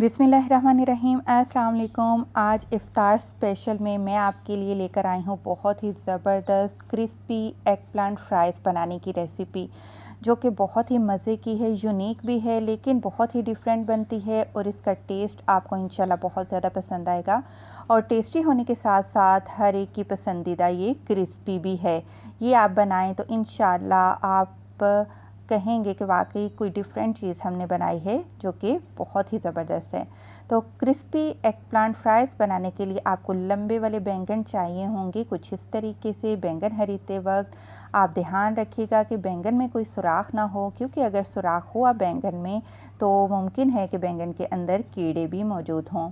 बिस्मिल्लाहिर्रहमानिर्रहीम। अस्सलाम वालेकुम। आज इफ़्तार स्पेशल में मैं आपके लिए लेकर आई हूँ बहुत ही ज़बरदस्त क्रिस्पी एग प्लांट फ्राइज़ बनाने की रेसिपी, जो कि बहुत ही मज़े की है, यूनिक भी है, लेकिन बहुत ही डिफरेंट बनती है और इसका टेस्ट आपको इंशाल्लाह बहुत ज़्यादा पसंद आएगा। और टेस्टी होने के साथ साथ हर एक की पसंदीदा ये क्रिस्पी भी है। ये आप बनाएं तो इंशाल्लाह आप कहेंगे कि वाकई कोई डिफरेंट चीज़ हमने बनाई है, जो कि बहुत ही ज़बरदस्त है। तो क्रिस्पी एग प्लांट फ्राइज़ बनाने के लिए आपको लंबे वाले बैंगन चाहिए होंगे। कुछ इस तरीके से बैंगन खरीदते वक्त आप ध्यान रखिएगा कि बैंगन में कोई सुराख ना हो, क्योंकि अगर सुराख हुआ बैंगन में तो मुमकिन है कि बैंगन के अंदर कीड़े भी मौजूद हों।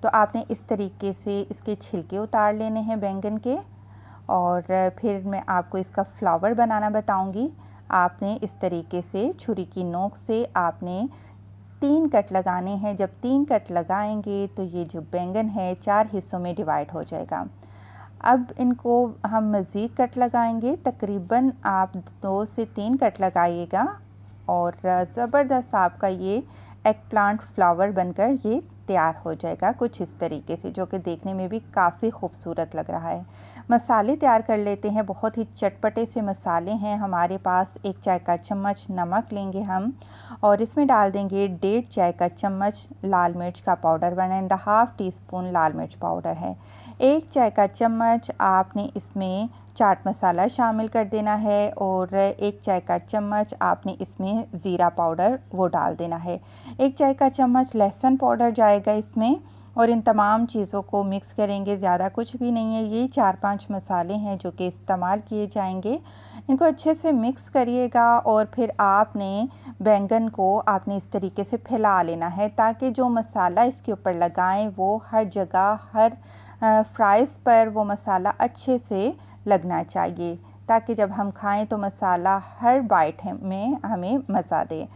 तो आपने इस तरीके से इसके छिलके उतार लेने हैं बैंगन के। और फिर मैं आपको इसका फ्लावर बनाना बताऊंगी। आपने इस तरीके से छुरी की नोक से आपने 3 कट लगाने हैं। जब 3 कट लगाएंगे तो ये जो बैंगन है 4 हिस्सों में डिवाइड हो जाएगा। अब इनको हम मज़ीद कट लगाएंगे, तकरीबन आप 2 से 3 कट लगाइएगा और ज़बरदस्त आपका ये एग प्लांट फ्लावर बनकर ये तैयार हो जाएगा कुछ इस तरीके से, जो कि देखने में भी काफ़ी खूबसूरत लग रहा है। मसाले तैयार कर लेते हैं। बहुत ही चटपटे से मसाले हैं हमारे पास। 1 चाय का चम्मच नमक लेंगे हम और इसमें डाल देंगे 1.5 चाय का चम्मच लाल मिर्च का पाउडर, 1.5 टीस्पून लाल मिर्च पाउडर है। 1 चाय का चम्मच आपने इसमें चाट मसाला शामिल कर देना है और 1 चाय का चम्मच आपने इसमें ज़ीरा पाउडर वो डाल देना है। 1 चाय का चम्मच लहसुन पाउडर जाएगा इसमें और इन तमाम चीज़ों को मिक्स करेंगे। ज़्यादा कुछ भी नहीं है, ये 4-5 मसाले हैं जो कि इस्तेमाल किए जाएंगे। इनको अच्छे से मिक्स करिएगा और फिर आपने बैंगन को आपने इस तरीके से फैला लेना है, ताकि जो मसाला इसके ऊपर लगाएं वो हर जगह, हर फ्राइज़ पर वो मसाला अच्छे से लगना चाहिए, ताकि जब हम खाएं तो मसाला हर बाइट में हमें मज़ा दे।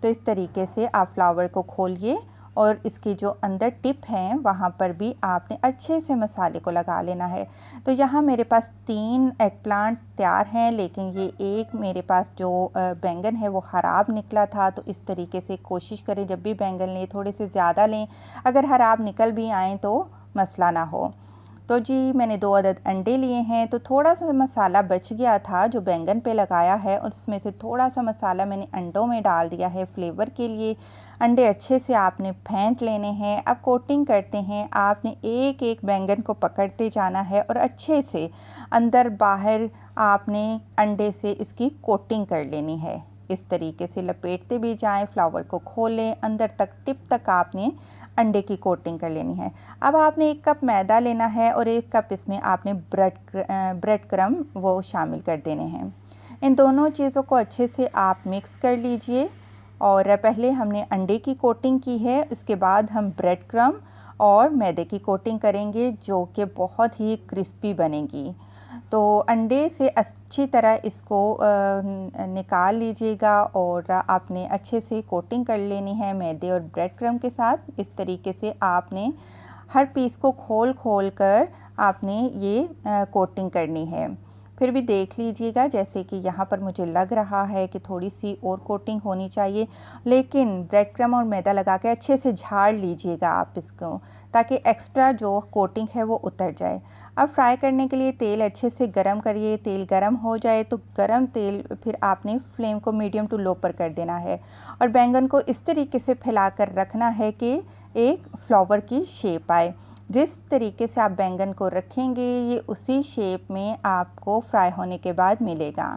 तो इस तरीके से आप फ्लावर को खोलिए और इसकी जो अंदर टिप हैं वहाँ पर भी आपने अच्छे से मसाले को लगा लेना है। तो यहाँ मेरे पास 3 एग प्लांट तैयार हैं, लेकिन ये एक मेरे पास जो बैंगन है वो ख़राब निकला था। तो इस तरीके से कोशिश करें जब भी बैंगन लें थोड़े से ज़्यादा लें, अगर ख़राब निकल भी आएँ तो मसला ना हो। तो जी मैंने 2 अदद अंडे लिए हैं, तो थोड़ा सा मसाला बच गया था जो बैंगन पे लगाया है, और उसमें से थोड़ा सा मसाला मैंने अंडों में डाल दिया है फ्लेवर के लिए। अंडे अच्छे से आपने फेंट लेने हैं। अब कोटिंग करते हैं। आपने एक एक बैंगन को पकड़ते जाना है और अच्छे से अंदर बाहर आपने अंडे से इसकी कोटिंग कर लेनी है। इस तरीके से लपेटते भी जाएं, फ्लावर को खोलें, अंदर तक टिप तक आपने अंडे की कोटिंग कर लेनी है। अब आपने 1 कप मैदा लेना है और 1 कप इसमें आपने ब्रेड क्रम वो शामिल कर देने हैं। इन दोनों चीज़ों को अच्छे से आप मिक्स कर लीजिए। और पहले हमने अंडे की कोटिंग की है, इसके बाद हम ब्रेड क्रम और मैदे की कोटिंग करेंगे, जो कि बहुत ही क्रिस्पी बनेगी। तो अंडे से अच्छी तरह इसको निकाल लीजिएगा और आपने अच्छे से कोटिंग कर लेनी है मैदे और ब्रेड क्रम के साथ। इस तरीके से आपने हर पीस को खोल खोल कर आपने ये कोटिंग करनी है। फिर भी देख लीजिएगा, जैसे कि यहाँ पर मुझे लग रहा है कि थोड़ी सी और कोटिंग होनी चाहिए, लेकिन ब्रेड क्रम और मैदा लगा के अच्छे से झाड़ लीजिएगा आप इसको, ताकि एक्स्ट्रा जो कोटिंग है वो उतर जाए। अब फ्राई करने के लिए तेल अच्छे से गरम करिए। तेल गरम हो जाए तो गरम तेल फिर आपने फ्लेम को मीडियम टू लो पर कर देना है और बैंगन को इस तरीके से फैला कर रखना है कि एक फ्लावर की शेप आए। जिस तरीके से आप बैंगन को रखेंगे ये उसी शेप में आपको फ्राई होने के बाद मिलेगा।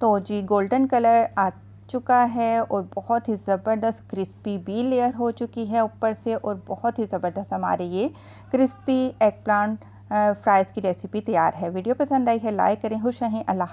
तो जी गोल्डन कलर आ चुका है और बहुत ही ज़बरदस्त क्रिस्पी भी लेयर हो चुकी है ऊपर से, और बहुत ही ज़बरदस्त हमारे ये क्रिस्पी एग प्लांट फ्राइज़ की रेसिपी तैयार है। वीडियो पसंद आई है लाइक करें। खुश रहें। अल्लाह हाफ़िज़।